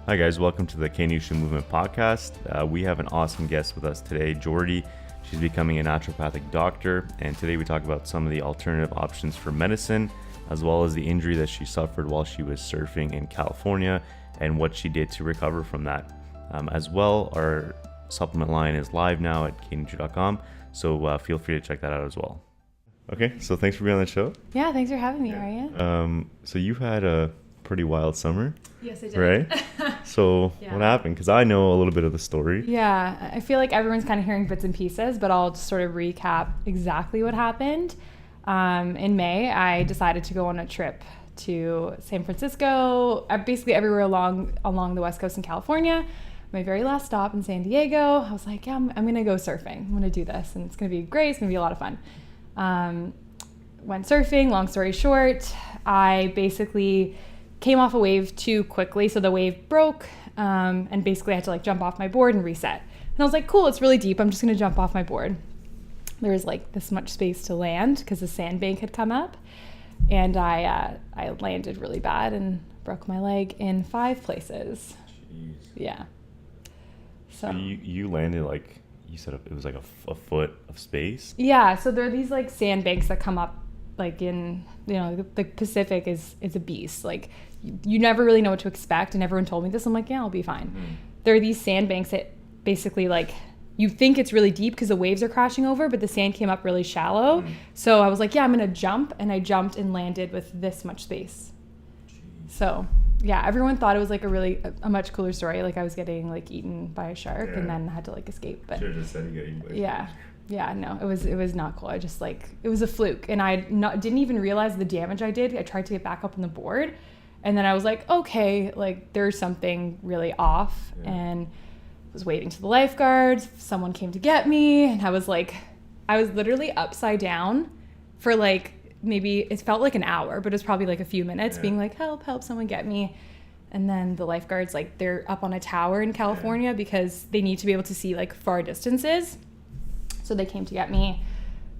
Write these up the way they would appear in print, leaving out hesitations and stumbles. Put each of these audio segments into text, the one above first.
Hi guys, welcome to the K Nutri Movement podcast. We have an awesome guest with us today, Jordie. She's becoming a naturopathic doctor, and today we talk about some of the alternative options for medicine, as well as the injury that she suffered while she was surfing in California and what she did to recover from that. As well, our supplement line is live now at knutri.com, so feel free to check that out as well. Okay, so thanks for being on the show. Yeah, thanks for having me, Arya. So you had a pretty wild summer. Yes, I did. Right? So what happened? Because I know a little bit of the story. Yeah, I feel like everyone's kind of hearing bits and pieces, but I'll just sort of recap exactly what happened. In May, I decided to go on a trip to San Francisco, basically everywhere along the West Coast in California. My very last stop in San Diego, I was like, yeah, I'm going to go surfing. I'm going to do this, and it's going to be great. It's going to be a lot of fun. Went surfing. Long story short, I basically came off a wave too quickly, so the wave broke, and basically I had to jump off my board and reset. And I was like, cool, it's really deep. I'm just going to jump off my board. There was this much space to land because the sandbank had come up, and I landed really bad and broke my leg in 5 places. Jeez. Yeah. So you landed you said it was a foot of space? Yeah, so there are these sandbanks that come up in, the Pacific is a beast. You never really know what to expect, and everyone told me this. I'm like, yeah, I'll be fine. There are these sandbanks that basically you think it's really deep because the waves are crashing over, but the sand came up really shallow. So I was like, yeah, I'm gonna jump, and I jumped and landed with this much space. Jeez. So yeah, everyone thought it was a much cooler story. I was getting eaten by a shark, and then had to escape. But should have just said you got eaten by a shark. Yeah, no, it was not cool. I just it was a fluke, and I didn't even realize the damage I did. I tried to get back up on the board, and then I was like, okay, there's something really off, and was waving to the lifeguards. Someone came to get me, and I was literally upside down for maybe it felt like an hour, but it was probably a few minutes, being help, someone get me. And then the lifeguards, they're up on a tower in California because they need to be able to see far distances. So they came to get me,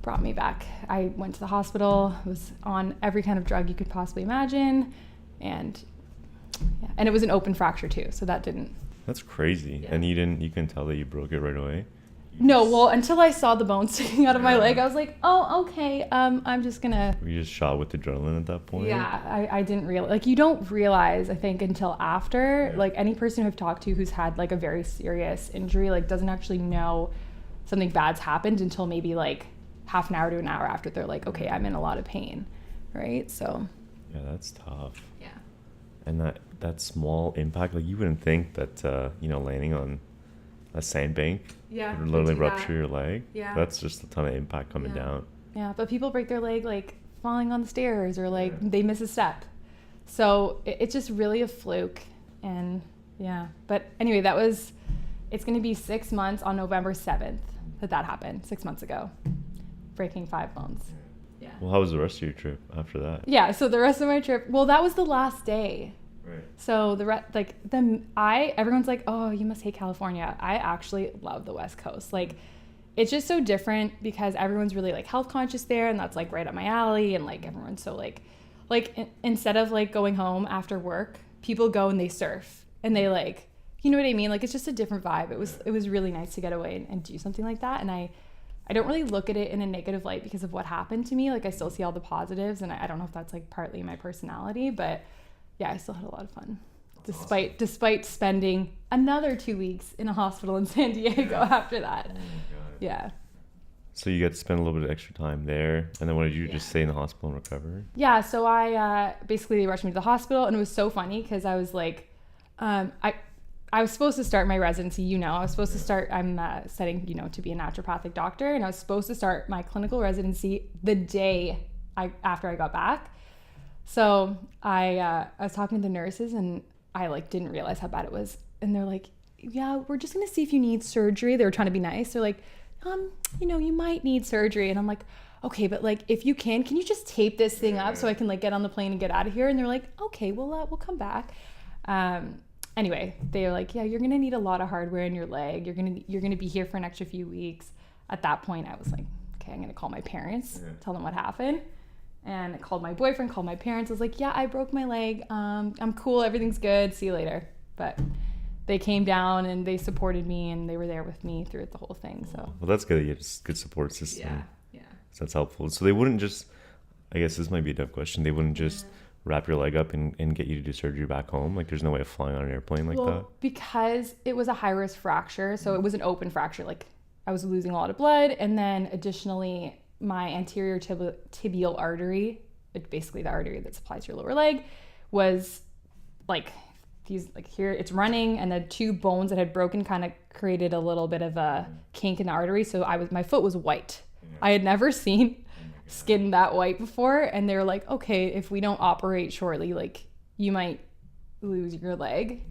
brought me back. I went to the hospital, was on every kind of drug you could possibly imagine. And it was an open fracture too. So that didn't. That's crazy. Yeah. And you couldn't tell that you broke it right away? No, well, until I saw the bone sticking out of my leg, I was like, oh, okay, I'm just gonna... Were you just shot with adrenaline at that point? Yeah, I didn't realize... you don't realize, I think, until after. Any person who I've talked to who's had, a very serious injury, doesn't actually know something bad's happened until maybe, half an hour to an hour after they're like, okay, I'm in a lot of pain, right? So... Yeah, that's tough. Yeah. And that small impact, you wouldn't think that, landing on a sandbank would literally rupture your leg. Yeah. That's just a ton of impact coming down. Yeah, but people break their leg falling on the stairs or they miss a step. So it's just really a fluke. And yeah, but anyway, it's going to be 6 months on November 7th that happened, 6 months ago, breaking 5 bones. Yeah. Well, how was the rest of your trip after that? Yeah, so the rest of my trip, that was the last day. Right. So everyone's like, oh, you must hate California. I actually love the West Coast. It's just so different because everyone's really health conscious there, and that's right up my alley. And everyone's so instead of going home after work, people go and they surf and they you know what I mean? It's just a different vibe. It was really nice to get away and do something like that. And I don't really look at it in a negative light because of what happened to me. I still see all the positives, and I don't know if that's partly my personality, but yeah, I still had a lot of fun. Despite spending another 2 weeks in a hospital in San Diego after that. Oh my God. Yeah. So you got to spend a little bit of extra time there, and then what did you just stay in the hospital and recover? Yeah, so I basically they rushed me to the hospital, and it was so funny because I was I was supposed to start my residency, I was supposed to start, I'm studying, to be a naturopathic doctor, and I was supposed to start my clinical residency the day after I got back. So I was talking to the nurses, and I didn't realize how bad it was. And they're like, yeah, we're just going to see if you need surgery. They were trying to be nice. They're like, you might need surgery. And I'm like, okay, but if you can you just tape this thing up so I can get on the plane and get out of here? And they're like, okay, we'll come back. Anyway, they were like, yeah, you're going to need a lot of hardware in your leg. You're going to be here for an extra few weeks. At that point, I was like, okay, I'm going to call my parents, tell them what happened. And I called my boyfriend, called my parents. I was like, yeah, I broke my leg. I'm cool. Everything's good. See you later. but they came down and they supported me and they were there with me through the whole thing. So well, that's good. You have a good support system. Yeah. So that's helpful. So they wouldn't just, I guess this might be a dumb question, they wouldn't just wrap your leg up and get you to do surgery back home? Like there's no way of flying on an airplane like that? Because it was a high risk fracture, so it was an open fracture. Like I was losing a lot of blood, and then additionally my anterior tibial artery, basically the artery that supplies your lower leg, was like these, like here it's running, and the two bones that had broken kind of created a little bit of a kink in the artery. So my foot was white. I had never seen skin that white before, and they were like, okay, if we don't operate shortly, like you might lose your leg.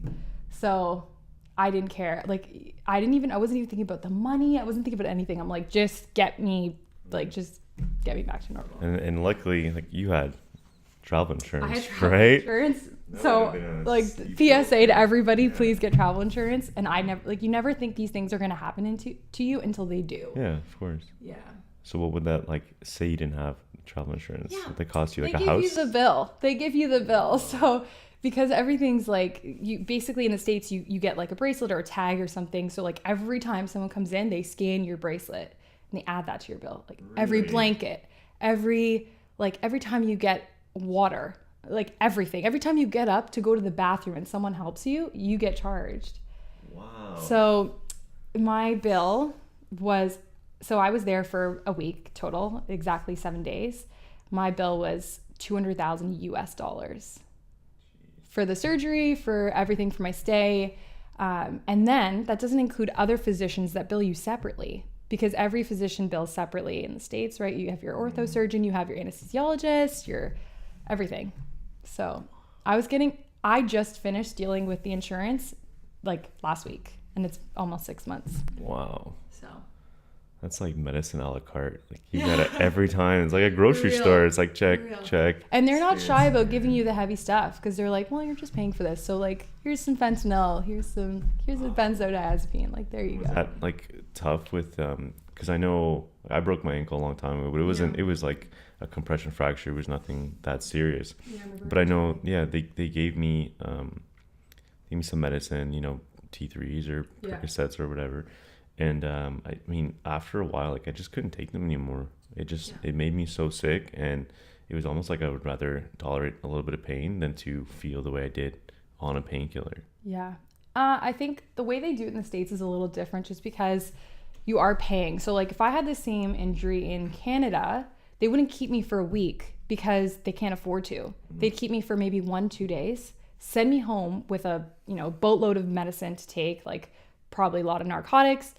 So I didn't care. Like I wasn't even thinking about the money. I wasn't thinking about anything. I'm like, just get me back to normal. And luckily, like you had travel insurance, I had travel right? insurance. So like PSA to everybody, please get travel insurance. And you never think these things are going to happen to you until they do. Yeah, of course. Yeah. So what would that, like, say you didn't have travel insurance? Yeah. Would they cost you like a house? They give you the bill. So because everything's like, you basically in the States, you get like a bracelet or a tag or something. So like every time someone comes in, they scan your bracelet and they add that to your bill. Like every blanket, every time you get water, like everything. Every time you get up to go to the bathroom and someone helps you, you get charged. Wow. So my bill was, so I was there for a week total, exactly 7 days. My bill was $200,000 US for the surgery, for everything, for my stay. And then that doesn't include other physicians that bill you separately, because every physician bills separately in the States, right? You have your ortho surgeon, you have your anesthesiologist, your everything. So I just finished dealing with the insurance like last week, and it's almost 6 months. Wow. So that's like medicine a la carte. Like you got it every time. It's like a grocery store. It's like check. And they're not shy about giving you the heavy stuff, because they're like, well, you're just paying for this. So like, here's some fentanyl. Here's a benzodiazepine. Like, there you go. Was that like tough with, because I know I broke my ankle a long time ago, but it wasn't, it was like a compression fracture. It was nothing that serious. Yeah, but I know, they gave me some medicine, T3s or Percocets or whatever. And I mean, after a while, like I just couldn't take them anymore. It made me so sick, and it was almost like I would rather tolerate a little bit of pain than to feel the way I did on a painkiller. Yeah. I think the way they do it in the States is a little different, just because you are paying. So like if I had the same injury in Canada, they wouldn't keep me for a week because they can't afford to. Mm-hmm. They'd keep me for maybe 1-2 days, send me home with a boatload of medicine to take, like probably a lot of narcotics,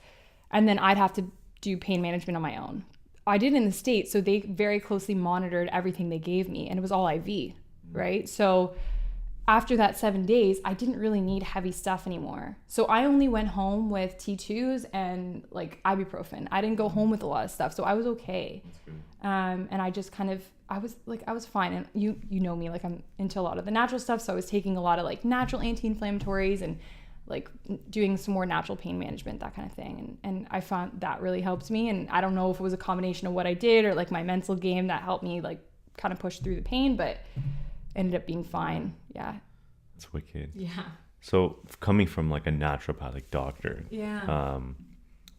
and then I'd have to do pain management on my own. I did in the States, so they very closely monitored everything they gave me, and it was all IV, right? So after that 7 days, I didn't really need heavy stuff anymore. So I only went home with T2s and like ibuprofen. I didn't go home with a lot of stuff, so I was okay. And I just I was fine. And you know me, like I'm into a lot of the natural stuff, so I was taking a lot of like natural anti-inflammatories and like doing some more natural pain management, that kind of thing. And I found that really helped me. And I don't know if it was a combination of what I did or like my mental game that helped me like kind of push through the pain, but ended up being fine. Yeah. That's wicked. Yeah. So coming from like a naturopathic doctor,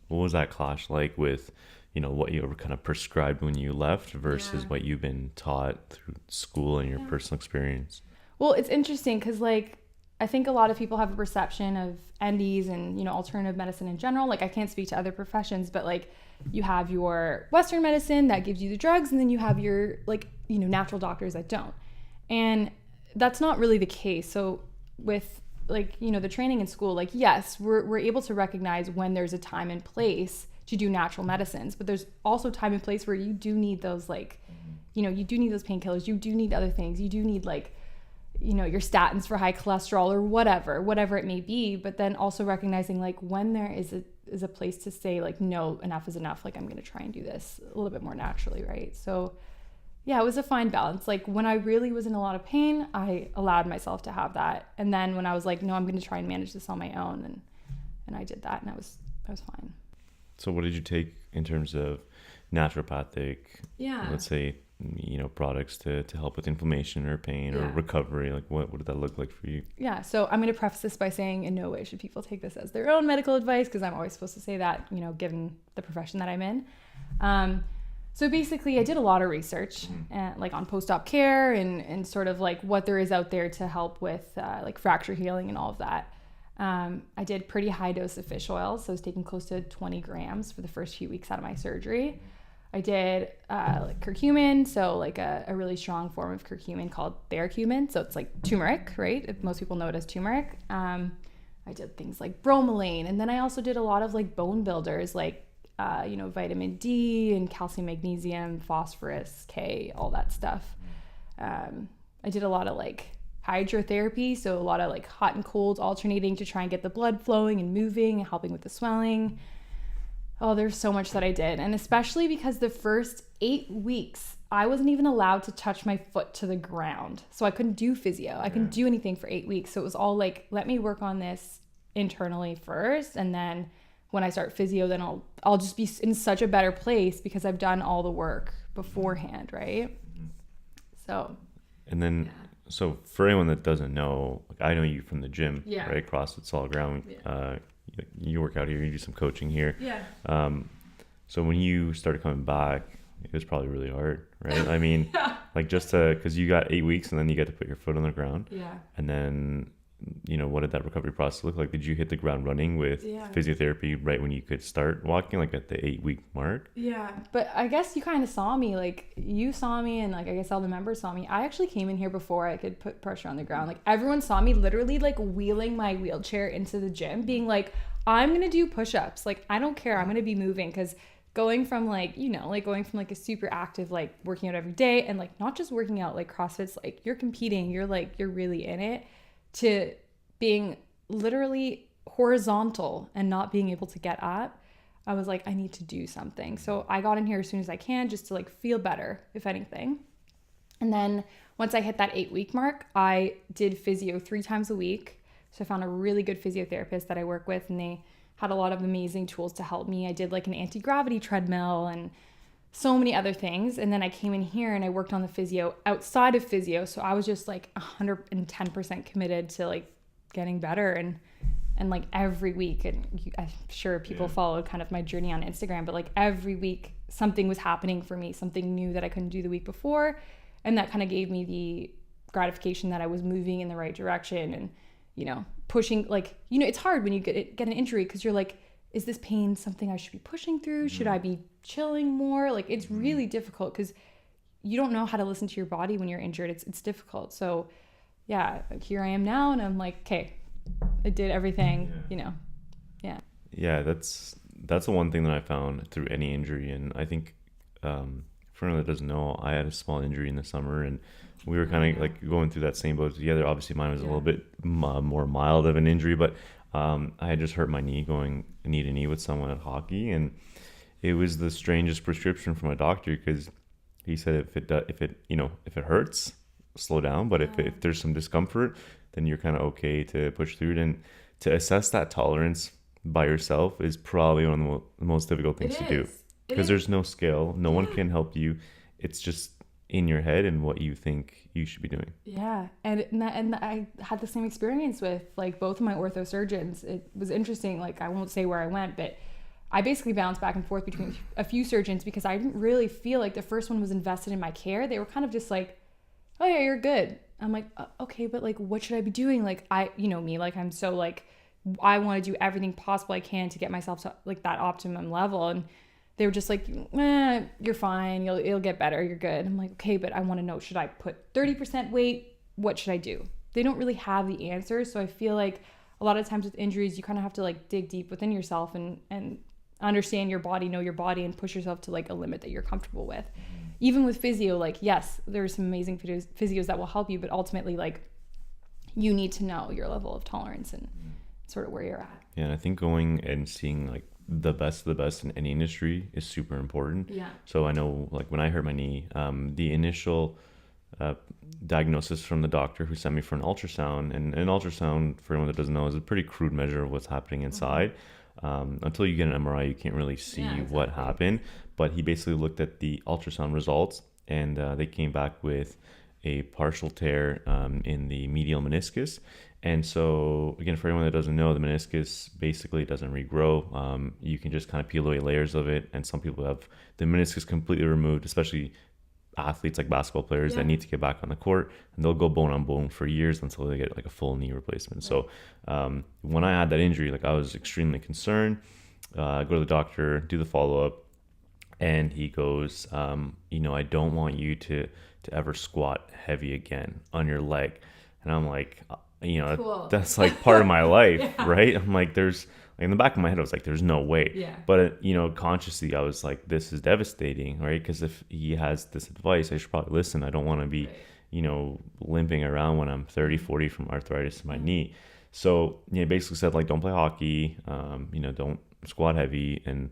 what was that clash like with, what you were kind of prescribed when you left versus what you've been taught through school and your personal experience? Well, it's interesting because like, I think a lot of people have a perception of NDs and, alternative medicine in general. Like I can't speak to other professions, but like you have your Western medicine that gives you the drugs, and then you have your like, natural doctors that don't. And that's not really the case. So with like, the training in school, like, yes, we're able to recognize when there's a time and place to do natural medicines, but there's also time and place where you do need those like, you do need those painkillers. You do need other things. You do need like, your statins for high cholesterol or whatever it may be. But then also recognizing like when there is a place to say like, no, enough is enough. Like I'm going to try and do this a little bit more naturally. Right. So yeah, it was a fine balance. Like when I really was in a lot of pain, I allowed myself to have that. And then when I was like, no, I'm going to try and manage this on my own. And I did that, and I was fine. So what did you take in terms of naturopathic, let's say products to help with inflammation or pain or recovery? Like what did that look like for you? Yeah. So I'm going to preface this by saying in no way should people take this as their own medical advice, because I'm always supposed to say that, given the profession that I'm in. So basically I did a lot of research like on post-op care and sort of like what there is out there to help with like fracture healing and all of that. I did pretty high dose of fish oil. So I was taking close to 20 grams for the first few weeks out of my surgery. I did like curcumin, so like a really strong form of curcumin called theocumin. So it's like turmeric, right? If most people know it as turmeric. I did things like bromelain. And then I also did a lot of like bone builders, like vitamin D and calcium, magnesium, phosphorus, K, all that stuff. I did a lot of like hydrotherapy, so a lot of like hot and cold alternating to try and get the blood flowing and moving and helping with the swelling. Oh, there's so much that I did. And especially because the first 8 weeks, I wasn't even allowed to touch my foot to the ground. So I couldn't do physio. I couldn't do anything for 8 weeks. So it was all like, let me work on this internally first, and then when I start physio, then I'll just be in such a better place because I've done all the work beforehand, right? So. And then, so for anyone that doesn't know, like I know you from the gym, right? CrossFit, solid ground. You work out here, you do some coaching here. Yeah. So when you started coming back, it was probably really hard, right? I mean, like just because you got 8 weeks and then you get to put your foot on the ground. Yeah. And then, what did that recovery process look like? Did you hit the ground running with physiotherapy right when you could start walking, like at the 8 week mark? Yeah. But I guess you kind of saw me, like you saw me, and like I guess all the members saw me. I actually came in here before I could put pressure on the ground. Like everyone saw me literally like wheeling my wheelchair into the gym, being like, I'm going to do push-ups. Like, I don't care. I'm going to be moving, because going from like, going from like a super active, like working out every day, and like not just working out, like CrossFit's like you're competing, you're really in it, to being literally horizontal and not being able to get up. I was like, I need to do something. So I got in here as soon as I can, just to like feel better, if anything. And then once I hit that 8 week mark, I did physio 3 times a week. So I found a really good physiotherapist that I work with, and they had a lot of amazing tools to help me. I did like an anti-gravity treadmill and so many other things. And then I came in here and I worked on the physio outside of physio. So I was just like 110% committed to like getting better, and like every week, and I'm sure people followed kind of my journey on Instagram, but like every week something was happening for me, something new that I couldn't do the week before. And that kind of gave me the gratification that I was moving in the right direction, and pushing, like, it's hard when you get an injury, because you're like, is this pain something I should be pushing through? Should I be chilling more? Like, it's really difficult because you don't know how to listen to your body when you're injured. It's difficult. So yeah, here I am now, and I'm like, okay, I did everything, Yeah, that's the one thing that I found through any injury. And I think for anyone that doesn't know, I had a small injury in the summer, and we were kind of like going through that same boat together. Obviously mine was a little bit more mild of an injury, but I had just hurt my knee going knee to knee with someone at hockey, and it was the strangest prescription from a doctor, because he said if it hurts, slow down, but if there's some discomfort, then you're kind of okay to push through it. And to assess that tolerance by yourself is probably one of the most difficult things to do, because there's no scale, no one can help you. It's just in your head and what you think you should be doing. Yeah. And I had the same experience with like both of my ortho surgeons. It was interesting. Like, I won't say where I went, but I basically bounced back and forth between a few surgeons, because I didn't really feel like the first one was invested in my care. They were kind of just like, oh yeah, you're good. I'm like, okay, but like, what should I be doing? Like, me, like, I'm so like, I want to do everything possible I can to get myself to like that optimum level. And they were just like, you're fine. It'll get better. You're good. I'm like, okay, but I want to know, should I put 30% weight? What should I do? They don't really have the answers. So I feel like a lot of times with injuries, you kind of have to like dig deep within yourself and understand your body, know your body, and push yourself to like a limit that you're comfortable with. Even with physio, like, yes, there's some amazing physios that will help you, but ultimately, like, you need to know your level of tolerance and sort of where you're at. Yeah, and I think going and seeing like the best of the best in any industry is super important. Yeah. So I know, like, when I hurt my knee, the initial diagnosis from the doctor who sent me for an ultrasound, and an ultrasound, for anyone that doesn't know, is a pretty crude measure of what's happening inside. Until you get an MRI, you can't really see what happened. But he basically looked at the ultrasound results and they came back with a partial tear in the medial meniscus. And so, again, for anyone that doesn't know, the meniscus basically doesn't regrow. You can just kind of peel away layers of it. And some people have the meniscus completely removed, especially athletes like basketball players that need to get back on the court. And they'll go bone on bone for years until they get like a full knee replacement. Right. So when I had that injury, like I was extremely concerned. Go to the doctor, do the follow-up. And he goes, I don't want you to ever squat heavy again on your leg. And I'm like, cool. That's like part of my life, right? I'm like, in the back of my head, I was like, there's no way. Yeah. But, consciously, I was like, this is devastating, right? Because if he has this advice, I should probably listen. I don't want to be, limping around when I'm 30, 40 from arthritis in my knee. So, he basically said, like, don't play hockey, don't squat heavy. And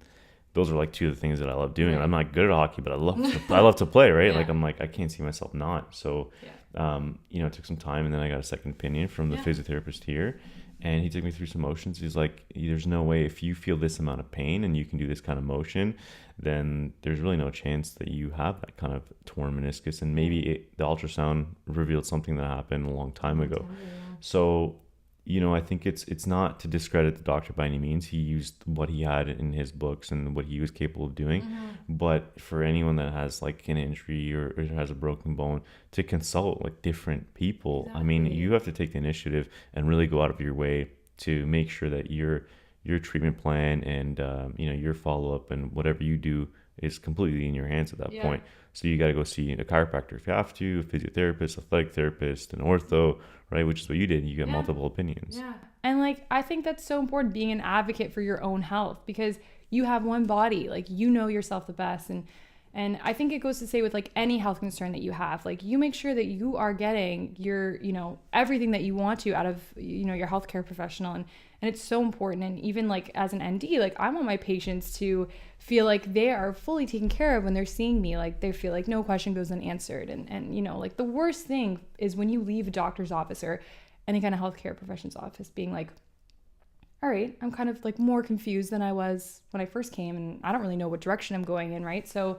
those are like two of the things that I love doing. Right. I'm not good at hockey, but I love to play, right? Like, I'm like, I can't see myself not. So, it took some time, and then I got a second opinion from the physiotherapist here, and he took me through some motions. He's like, there's no way if you feel this amount of pain and you can do this kind of motion, then there's really no chance that you have that kind of torn meniscus. And maybe the ultrasound revealed something that happened a long time ago. So, I think it's not to discredit the doctor by any means. He used what he had in his books and what he was capable of doing. Mm-hmm. But for anyone that has like an injury or has a broken bone, to consult like different people. Exactly. I mean, you have to take the initiative and really go out of your way to make sure that your treatment plan and your follow-up and whatever you do is completely in your hands at that point. So you got to go see a chiropractor if you have to, a physiotherapist, athletic therapist, an ortho, right? Which is what you did. You get multiple opinions. Yeah. And like, I think that's so important, being an advocate for your own health, because you have one body, like, yourself the best. And I think it goes to say with like any health concern that you have, like, you make sure that you are getting your, everything that you want to out of, your healthcare professional. And it's so important. And even like as an ND, like, I want my patients to feel like they are fully taken care of when they're seeing me. Like, they feel like no question goes unanswered. And like, the worst thing is when you leave a doctor's office or any kind of healthcare professional's office being like, all right, I'm kind of like more confused than I was when I first came, and I don't really know what direction I'm going in, right? So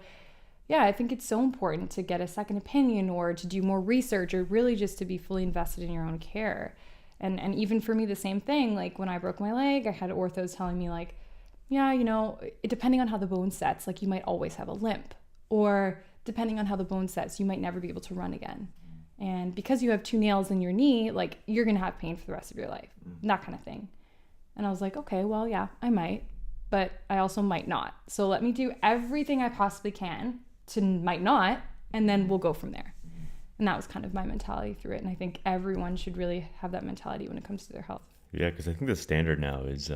yeah, I think it's so important to get a second opinion or to do more research, or really just to be fully invested in your own care. And even for me, the same thing. Like, when I broke my leg, I had orthos telling me like, depending on how the bone sets, like, you might always have a limp, or depending on how the bone sets, you might never be able to run again. And because you have 2 nails in your knee, like, you're going to have pain for the rest of your life, that kind of thing. And I was like, okay, well, yeah, I might, but I also might not. So let me do everything I possibly can to might not, and then we'll go from there. And that was kind of my mentality through it. And I think everyone should really have that mentality when it comes to their health. Yeah, because I think the standard now is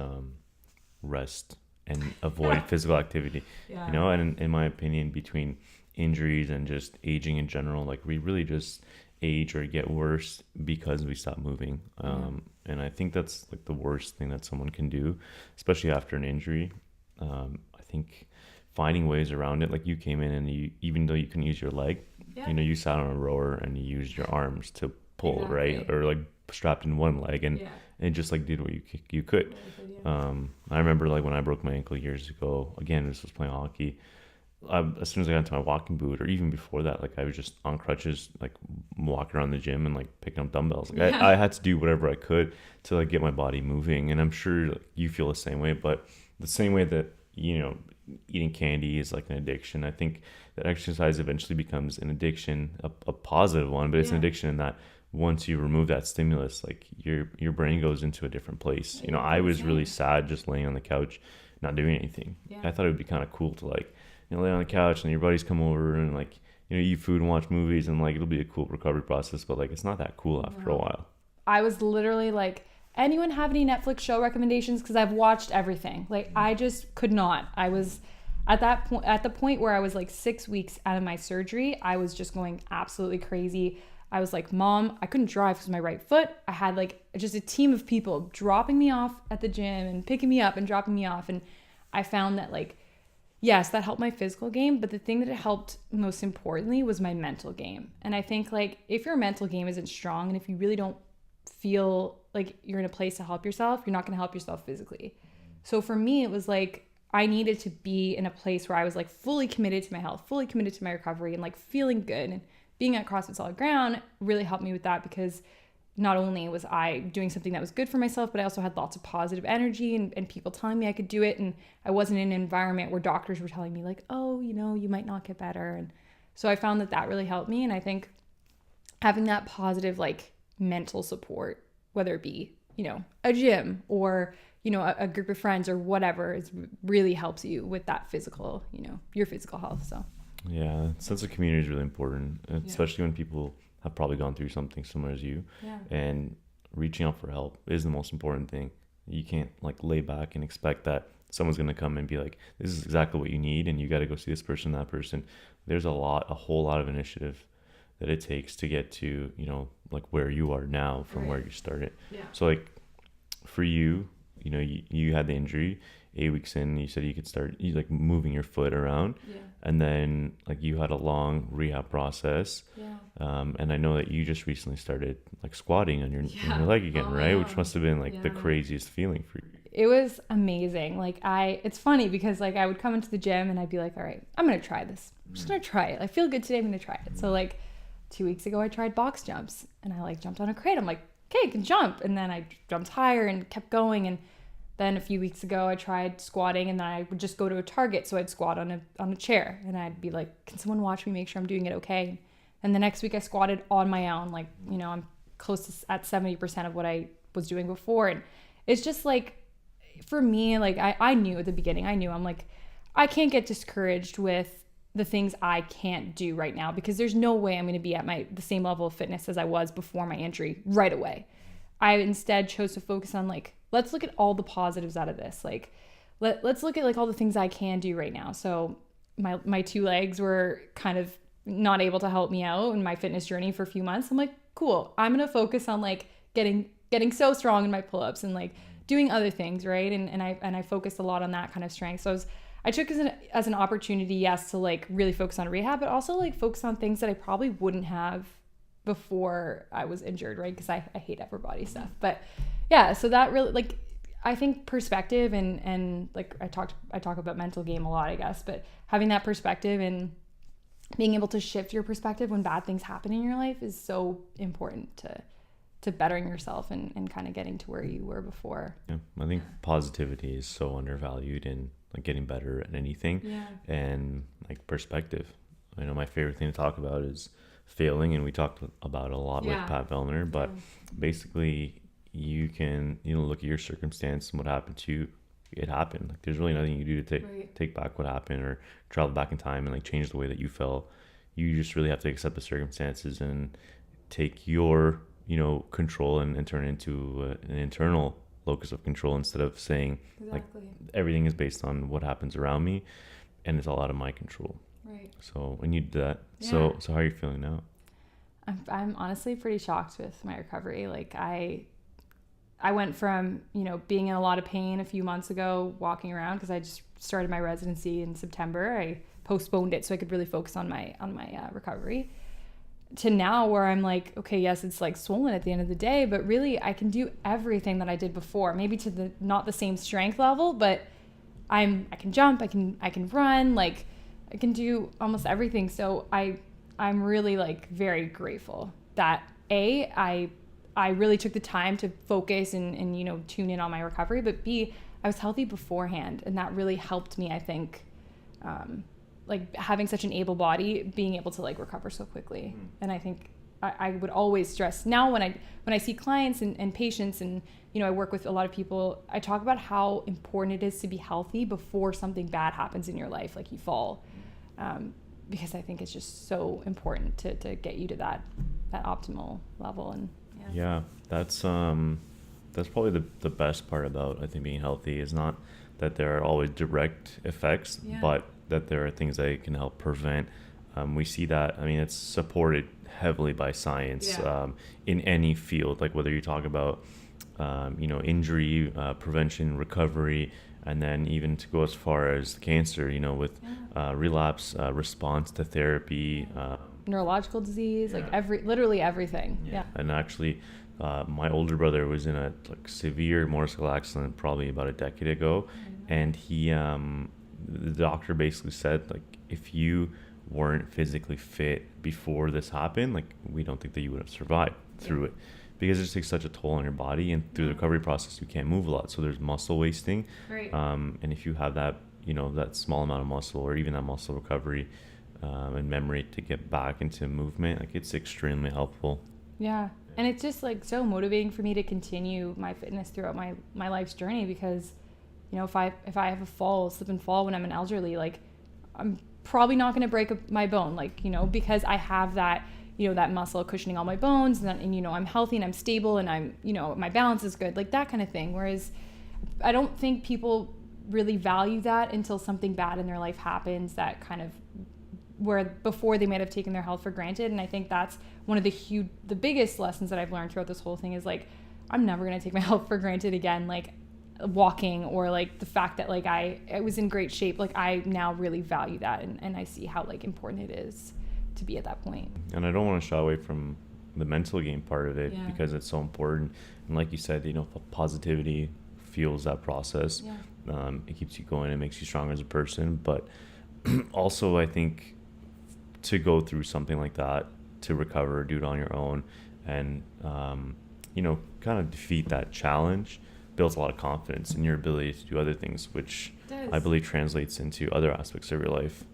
rest and avoid physical activity. Yeah. And in my opinion, between injuries and just aging in general, like, we really just age or get worse because we stop moving. And I think that's like the worst thing that someone can do, especially after an injury. I think finding ways around it, like, you came in and even though you couldn't use your leg, you sat on a rower and you used your arms to pull, right? Or like strapped in one leg and just like did what you could. I remember like when I broke my ankle years ago, again, this was playing hockey. As soon as I got into my walking boot, or even before that, like, I was just on crutches, like, walking around the gym and like picking up dumbbells. Like, I had to do whatever I could to like get my body moving. And I'm sure like, you feel the same way, but the same way that, eating candy is like an addiction, I think that exercise eventually becomes an addiction, a positive one, but it's an addiction in that once you remove that stimulus, like, your brain goes into a different place. I was really sad just laying on the couch, not doing anything. I thought it would be kind of cool to like, lay on the couch and your buddies come over and like, eat food and watch movies, and like, it'll be a cool recovery process, but like, it's not that cool after a while. I was literally like, anyone have any Netflix show recommendations? Because I've watched everything. Like, I just could not. I was at the point where I was like 6 weeks out of my surgery. I was just going absolutely crazy. I was like, Mom, I couldn't drive because of my right foot. I had like just a team of people dropping me off at the gym and picking me up and dropping me off. And I found that like, yes, that helped my physical game, but the thing that it helped most importantly was my mental game. And I think like, if your mental game isn't strong, and if you really don't feel like you're in a place to help yourself, you're not going to help yourself physically. So for me, it was like, I needed to be in a place where I was like fully committed to my health, fully committed to my recovery, and like feeling good. And being at CrossFit Solid Ground really helped me with that, because not only was I doing something that was good for myself, but I also had lots of positive energy and people telling me I could do it. And I wasn't in an environment where doctors were telling me like, oh, you know, you might not get better. And so I found that really helped me. And I think having that positive like mental support, whether it be, you know, a gym or, you know, a group of friends or whatever, is really helps you with that physical, you know, your physical health. So yeah, sense of community is really important, especially when people have probably gone through something similar as you. And reaching out for help is the most important thing. You can't like lay back and expect that someone's going to come and be like, this is exactly what you need, and you got to go see this person, that person. There's a whole lot of initiative that it takes to get to, you know, like where you are now from where you started. So like for you, you know, you had the injury 8 weeks in, you said you could start like moving your foot around, and then like you had a long rehab process. And I know that you just recently started like squatting on your leg again, right? Which must have been like the craziest feeling for you. It was amazing. Like it's funny because like I would come into the gym and I'd be like, all right, I'm going to try this. I'm just going to try it. I feel good today. I'm going to try it. So like 2 weeks ago, I tried box jumps and I like jumped on a crate. I'm like, okay, I can jump. And then I jumped higher and kept going. And then a few weeks ago, I tried squatting, and then I would just go to a target. So I'd squat on a chair, and I'd be like, can someone watch me, make sure I'm doing it okay? And the next week I squatted on my own. Like, you know, I'm close to at 70% of what I was doing before. And it's just like, for me, like I knew at the beginning, I'm like, I can't get discouraged with the things I can't do right now, because there's no way I'm going to be at the same level of fitness as I was before my injury right away. I instead chose to focus on like, let's look at all the positives out of this. Like, let's look at like all the things I can do right now. So my two legs were kind of not able to help me out in my fitness journey for a few months. I'm like, cool. I'm going to focus on like getting so strong in my pull-ups and like doing other things. Right. And I focused a lot on that kind of strength. So I took it as an opportunity, yes, to like really focus on rehab, but also like focus on things that I probably wouldn't have before I was injured. Right. Cause I hate upper body stuff, but yeah, so that really, like, I think perspective and like I talk about mental game a lot, I guess, but having that perspective and being able to shift your perspective when bad things happen in your life is so important to bettering yourself and kind of getting to where you were before. Yeah, I think positivity is so undervalued in like getting better at anything. And like perspective. I know my favorite thing to talk about is failing, and we talked about it a lot with Pat Vellner, but basically you can, you know, look at your circumstance and what happened to you. It happened. Like there's really nothing you can do to take back what happened or travel back in time and like change the way that you felt. You just really have to accept the circumstances and take your, you know, control and turn it into an internal locus of control, instead of saying like everything is based on what happens around me and it's all out of my control. So when you do that, so how are you feeling now? I'm honestly pretty shocked with my recovery. Like I went from, you know, being in a lot of pain a few months ago, walking around, because I just started my residency in September. I postponed it so I could really focus on my recovery, to now where I'm like, okay, yes, it's like swollen at the end of the day, but really I can do everything that I did before, maybe to not the same strength level, but I can jump, I can run, like I can do almost everything. So I'm really like very grateful that I really took the time to focus and, you know, tune in on my recovery, but B, I was healthy beforehand. And that really helped me, I think, like having such an able body, being able to like recover so quickly. And I think I would always stress now when I see clients and patients, and, you know, I work with a lot of people, I talk about how important it is to be healthy before something bad happens in your life, like you fall. Because I think it's just so important to get you to that optimal level. And yeah, that's probably the best part about, I think, being healthy is not that there are always direct effects, but that there are things that can help prevent. We see that, I mean, it's supported heavily by science in any field, like whether you talk about, you know, injury, prevention, recovery, and then even to go as far as cancer, you know, with relapse, response to therapy, neurological disease, like literally everything. And actually my older brother was in a like severe motorcycle accident probably about a decade ago, and the doctor basically said, like, if you weren't physically fit before this happened, like, we don't think that you would have survived through it, because it just takes such a toll on your body, and through the recovery process you can't move a lot, so there's muscle wasting. And if you have that, that small amount of muscle, or even that muscle recovery and memory to get back into movement, like, it's extremely helpful. And it's just like so motivating for me to continue my fitness throughout my life's journey, because if I have a slip and fall when I'm an elderly, like, I'm probably not going to break my bone, like, because I have that that muscle cushioning all my bones, and I'm healthy and I'm stable and I'm, my balance is good, like that kind of thing. Whereas I don't think people really value that until something bad in their life happens, that kind of where before they might have taken their health for granted. And I think that's one of the biggest lessons that I've learned throughout this whole thing is, like, I'm never going to take my health for granted again. Like walking, or like the fact that like I was in great shape, like I now really value that, and I see how like important it is to be at that point. And I don't want to shy away from the mental game part of it, because it's so important. And like you said, positivity fuels that process. It keeps you going, it makes you stronger as a person. But also, I think to go through something like that, to recover, do it on your own, and kind of defeat that challenge, builds a lot of confidence in your ability to do other things, which I believe translates into other aspects of your life.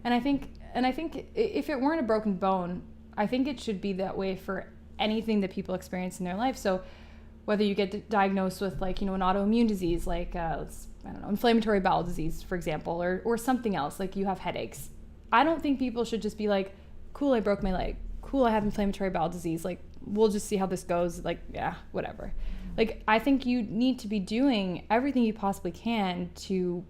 And I think if it weren't a broken bone, I think it should be that way for anything that people experience in their life. So whether you get diagnosed with, like, an autoimmune disease, like inflammatory bowel disease, for example, or something else, like you have headaches, I don't think people should just be like, cool, I broke my leg, cool, I have inflammatory bowel disease, like, we'll just see how this goes, like, yeah, whatever. Like, I think you need to be doing everything you possibly can to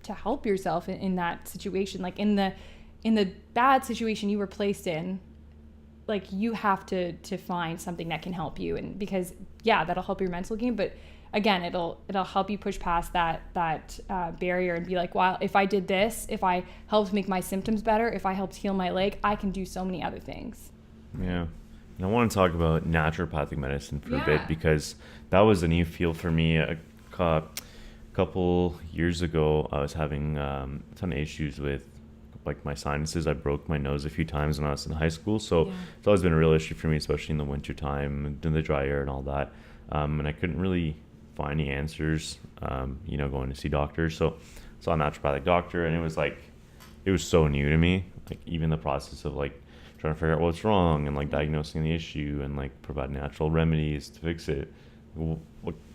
help yourself in that situation. Like, in the bad situation you were placed in, like, you have to find something that can help you, and because that'll help your mental game, but again, it'll help you push past that barrier and be like, wow, if I did this, if I helped make my symptoms better, if I helped heal my leg, I can do so many other things. And I want to talk about naturopathic medicine for a bit, because that was a new field for me. A couple years ago, I was having a ton of issues with, like, my sinuses. I broke my nose a few times when I was in high school, so it's always been a real issue for me, especially in the winter time, in the dry air and all that. And I couldn't really find any answers, going to see doctors. So I saw a naturopathic doctor, and it was so new to me. Like, even the process of, like, trying to figure out what's wrong, and like diagnosing the issue, and like provide natural remedies to fix it.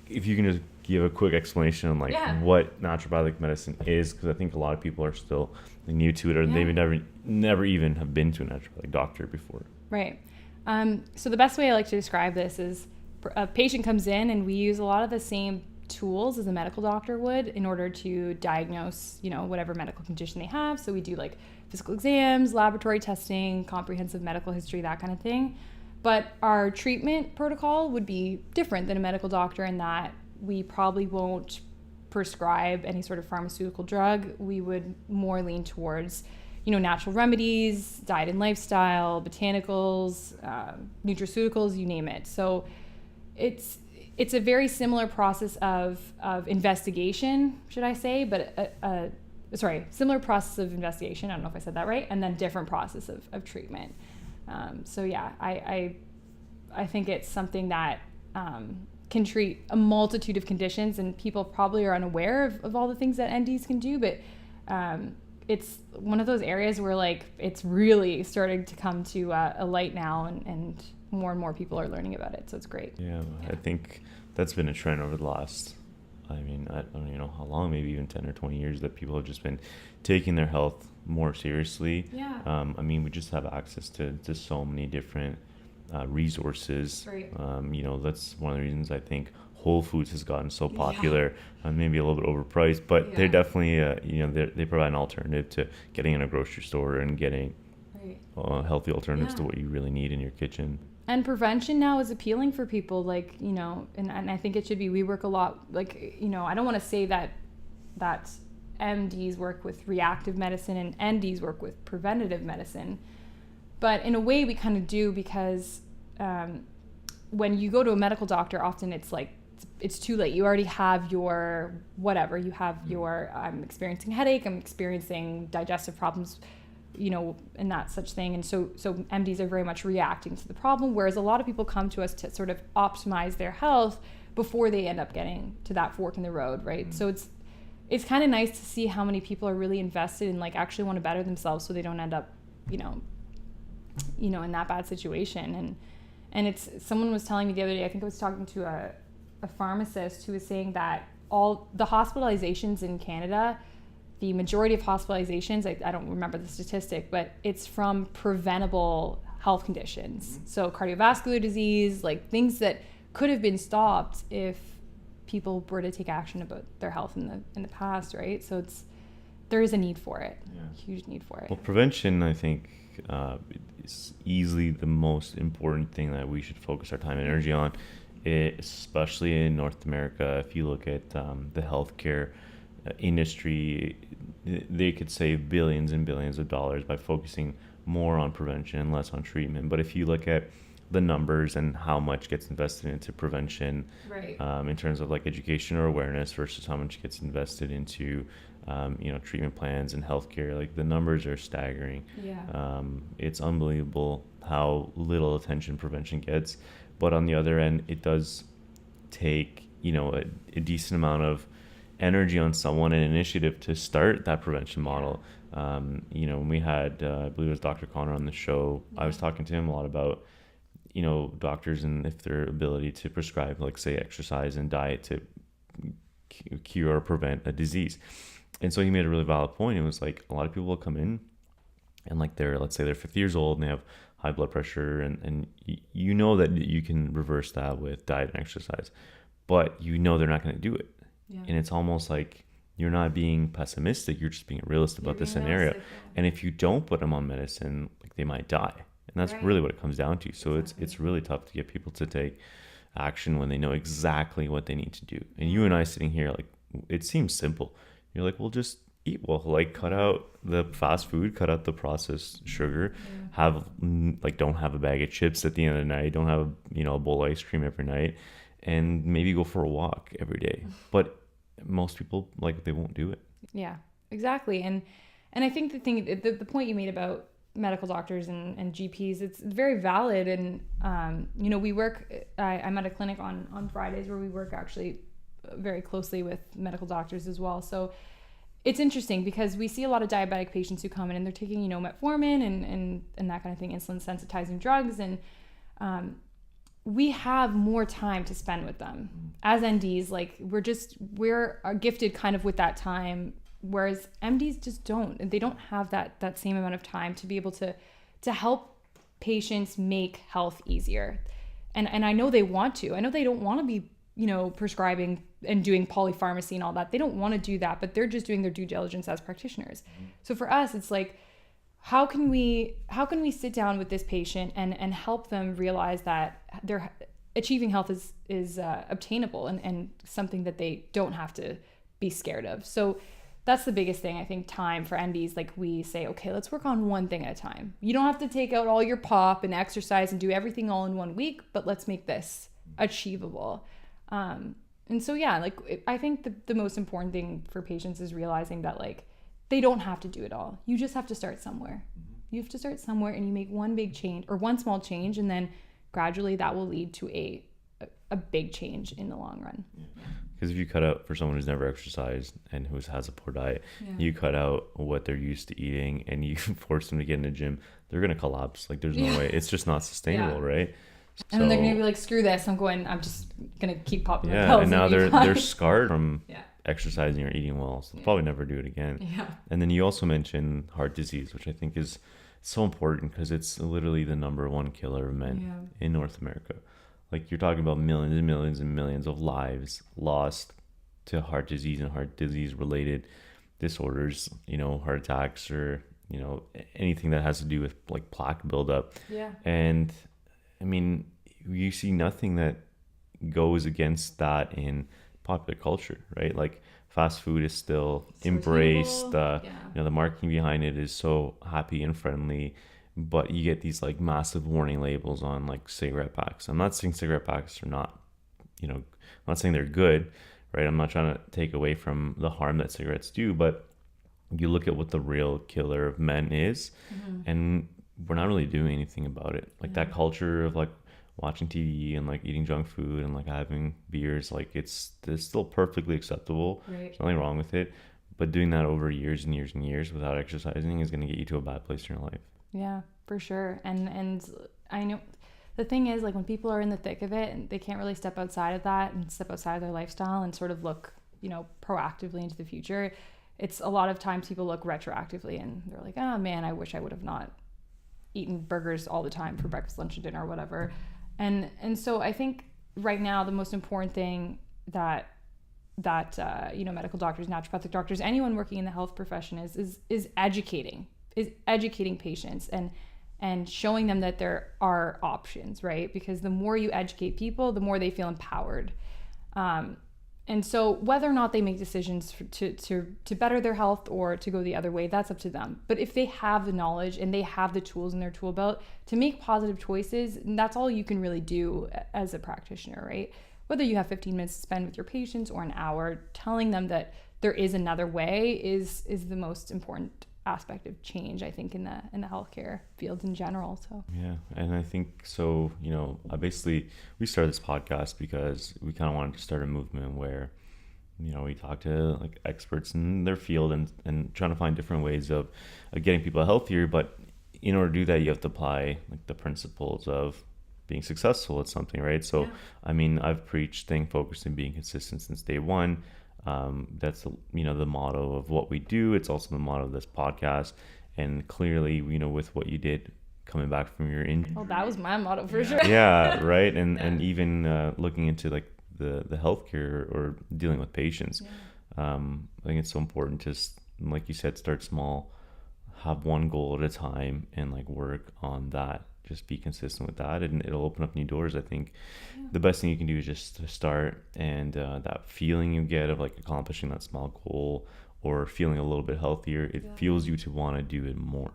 If you can just give a quick explanation on what naturopathic medicine is, because I think a lot of people are still new to it, or they've never even have been to a naturopathic doctor before. Right. So the best way I like to describe this is, a patient comes in and we use a lot of the same tools as a medical doctor would in order to diagnose, whatever medical condition they have. So we do like physical exams, laboratory testing, comprehensive medical history, that kind of thing. But our treatment protocol would be different than a medical doctor in that we probably won't prescribe any sort of pharmaceutical drug. We would more lean towards, natural remedies, diet and lifestyle, botanicals, nutraceuticals, you name it. So it's a very similar process of investigation, should I say, but similar process of investigation. I don't know if I said that right. And then different process of treatment. I think it's something that can treat a multitude of conditions, and people probably are unaware of all the things that NDs can do, but it's one of those areas where, like, it's really starting to come to a light now, and more people are learning about it, so it's great. I think that's been a trend over the last, I don't even know how long, maybe even 10 or 20 years, that people have just been taking their health more seriously. We just have access to so many different resources. Right. That's one of the reasons I think Whole Foods has gotten so popular, maybe a little bit overpriced, but they're definitely, they provide an alternative to getting in a grocery store and getting healthy alternatives to what you really need in your kitchen. And prevention now is appealing for people, like, and I think it should be. We work a lot, like, I don't want to say that MDs work with reactive medicine and NDs work with preventative medicine, but in a way we kind of do, because when you go to a medical doctor, often it's like it's too late. You already have your whatever. You have your I'm experiencing headache. I'm experiencing digestive problems, and that such thing. And so MDs are very much reacting to the problem, whereas a lot of people come to us to sort of optimize their health before they end up getting to that fork in the road, right? Mm-hmm. So it's kind of nice to see how many people are really invested and like actually want to better themselves so they don't end up, in that bad situation. And it's, someone was telling me the other day, I think I was talking to a pharmacist who was saying that all the hospitalizations in Canada, the majority of hospitalizations, I don't remember the statistic, but it's from preventable health conditions. Mm-hmm. So cardiovascular disease, like things that could have been stopped if people were to take action about their health in the past, right? So there is a need for it, huge need for it. Well, prevention, I think, is easily the most important thing that we should focus our time and energy on, especially in North America. If you look at the healthcare industry, they could save billions and billions of dollars by focusing more on prevention and less on treatment. But if you look at the numbers and how much gets invested into prevention, right, in terms of like education or awareness versus how much gets invested into treatment plans and healthcare, like the numbers are staggering. It's unbelievable how little attention prevention gets. But on the other end, it does take a decent amount of energy on someone and initiative to start that prevention model. When we had I believe it was Dr. Connor on the show, I was talking to him a lot about doctors and if their ability to prescribe, like say, exercise and diet to cure or prevent a disease. And so he made a really valid point. It was like a lot of people will come in and like let's say they're 50 years old and they have high blood pressure and that you can reverse that with diet and exercise, but they're not going to do it. And it's almost like you're not being pessimistic, you're just being a realist about the scenario. And if you don't put them on medicine, like they might die. And that's really what it comes down to. So it's really tough to get people to take action when they know exactly what they need to do. And you and I sitting here, like, it seems simple. You're like, well, just eat well, like cut out the fast food, cut out the processed sugar, don't have a bag of chips at the end of the night, don't have a bowl of ice cream every night, and maybe go for a walk every day. But most people, like, they won't do it. Yeah, exactly. And I think the point you made about medical doctors and GPs, it's very valid. And we work, I'm at a clinic on Fridays where we work actually very closely with medical doctors as well. So it's interesting because we see a lot of diabetic patients who come in and they're taking metformin and that kind of thing, insulin sensitizing drugs, and we have more time to spend with them as NDs. Like we're gifted kind of with that time, whereas MDs just don't, and they don't have that same amount of time to be able to help patients make health easier. And I know they want to. I know they don't want to be, prescribing and doing polypharmacy and all that. They don't want to do that, but they're just doing their due diligence as practitioners. So for us, it's like, how can we sit down with this patient and help them realize that their achieving health is obtainable and something that they don't have to be scared of. So that's the biggest thing, I think, time for NDs. Like we say, okay, let's work on one thing at a time. You don't have to take out all your POP and exercise and do everything all in 1 week, but let's make this achievable. And so, I think the most important thing for patients is realizing that, like, they don't have to do it all. You just have to start somewhere. You have to start somewhere, and you make one big change or one small change, and then gradually that will lead to a big change in the long run. Because if you cut out, for someone who's never exercised and who has a poor diet, you cut out what they're used to eating and you force them to get in the gym, they're going to collapse. Like, there's no way. It's just not sustainable, right? And then they're going to be like, screw this. I'm just going to keep popping my pills. And now they're scarred from exercising or eating well. So they'll probably never do it again. And then you also mentioned heart disease, which I think is so important because it's literally the number one killer of men in North America. Like, you're talking about millions and millions and millions of lives lost to heart disease and heart disease related disorders, heart attacks or, anything that has to do with like plaque buildup. And I mean, you see nothing that goes against that in popular culture, right? Like, fast food is still so embraced. The marketing behind it is so happy and friendly, but you get these like massive warning labels on like cigarette packs. I'm not saying cigarette packs are not, I'm not saying they're good, right? I'm not trying to take away from the harm that cigarettes do, but you look at what the real killer of men is, and we're not really doing anything about it. Like that culture of like watching TV and like eating junk food and like having beers, like it's still perfectly acceptable. Right. There's nothing wrong with it. But doing that over years and years and years without exercising is going to get you to a bad place in your life. Yeah, for sure. And I know the thing is, like, when people are in the thick of it and they can't really step outside of that and step outside of their lifestyle and sort of look, proactively into the future, it's a lot of times people look retroactively and they're like, oh man, I wish I would have not eaten burgers all the time for breakfast, lunch, and dinner or whatever. And so I think right now the most important thing that medical doctors, naturopathic doctors, anyone working in the health profession is educating patients and showing them that there are options, right? Because the more you educate people, the more they feel empowered. And so whether or not they make decisions to better their health or to go the other way, that's up to them. But if they have the knowledge and they have the tools in their tool belt to make positive choices, that's all you can really do as a practitioner, right? Whether you have 15 minutes to spend with your patients or an hour, telling them that there is another way is the most important aspect of change, I think, in the healthcare fields in general. So yeah, and I think so. We started this podcast because we kind of wanted to start a movement where, we talk to like experts in their field and trying to find different ways of getting people healthier. But in order to do that, you have to apply like the principles of being successful at something, right? So, yeah. I've preached staying focused and being consistent since day one. That's the motto of what we do. It's also the motto of this podcast. And clearly, with what you did coming back from your injury. Well, that was my motto for sure. Yeah, right. And even looking into like the healthcare or dealing with patients. Yeah. I think it's so important to, like you said, start small, have one goal at a time, and like work on that. Just be consistent with that, and it'll open up new doors. I think the best thing you can do is just to start, and that feeling you get of like accomplishing that small goal or feeling a little bit healthier, it fuels you to want to do it more.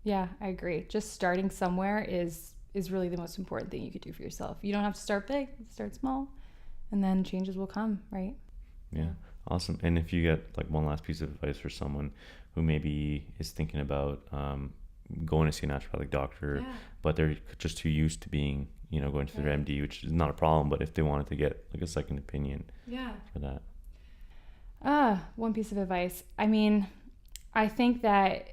Yeah, I agree. Just starting somewhere is really the most important thing you could do for yourself. You don't have to start big, start small, and then changes will come, right? Yeah. Awesome. And if you get like one last piece of advice for someone who maybe is thinking about going to see a naturopathic doctor, but they're just too used to being, going to their MD, which is not a problem, but if they wanted to get like a second opinion for that. One piece of advice. I think that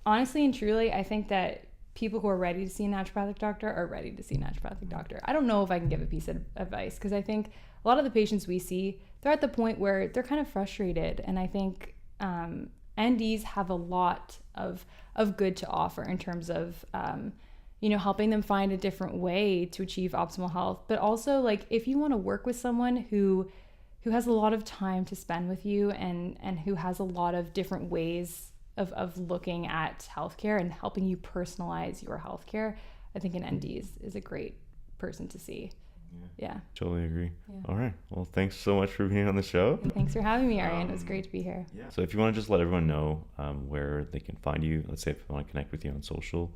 honestly and truly, I think that people who are ready to see a naturopathic doctor are ready to see a naturopathic doctor. I don't know if I can give a piece of advice because I think a lot of the patients we see, they're at the point where they're kind of frustrated. And I think NDs have a lot of good to offer in terms of, helping them find a different way to achieve optimal health. But also, like, if you want to work with someone who has a lot of time to spend with you and who has a lot of different ways of looking at healthcare and helping you personalize your healthcare, I think an ND is a great person to see. Yeah. Totally agree. Yeah. All right. Well, thanks so much for being on the show. Thanks for having me, Arian. It was great to be here. Yeah. So if you want to just let everyone know where they can find you, let's say if they want to connect with you on social.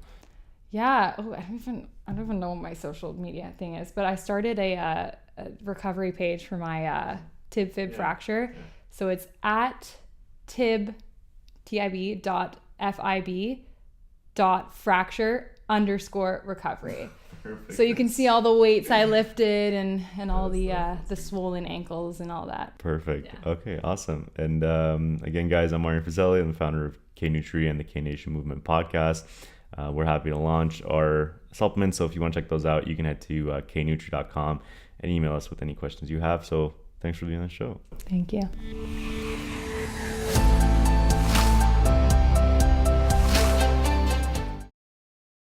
Yeah. Oh, I don't even know what my social media thing is, but I started a recovery page for my tib-fib fracture. Yeah. So it's at tib.fib.fracture_recovery. Perfect. So you can see all the weights I lifted and all the swollen ankles and all that. Perfect. Yeah. Okay, awesome. And again, guys, I'm Arian Fazeli. I'm the founder of K Nutri and the K Nation Movement podcast. We're happy to launch our supplements. So if you want to check those out, you can head to knutri.com and email us with any questions you have. So thanks for being on the show. Thank you.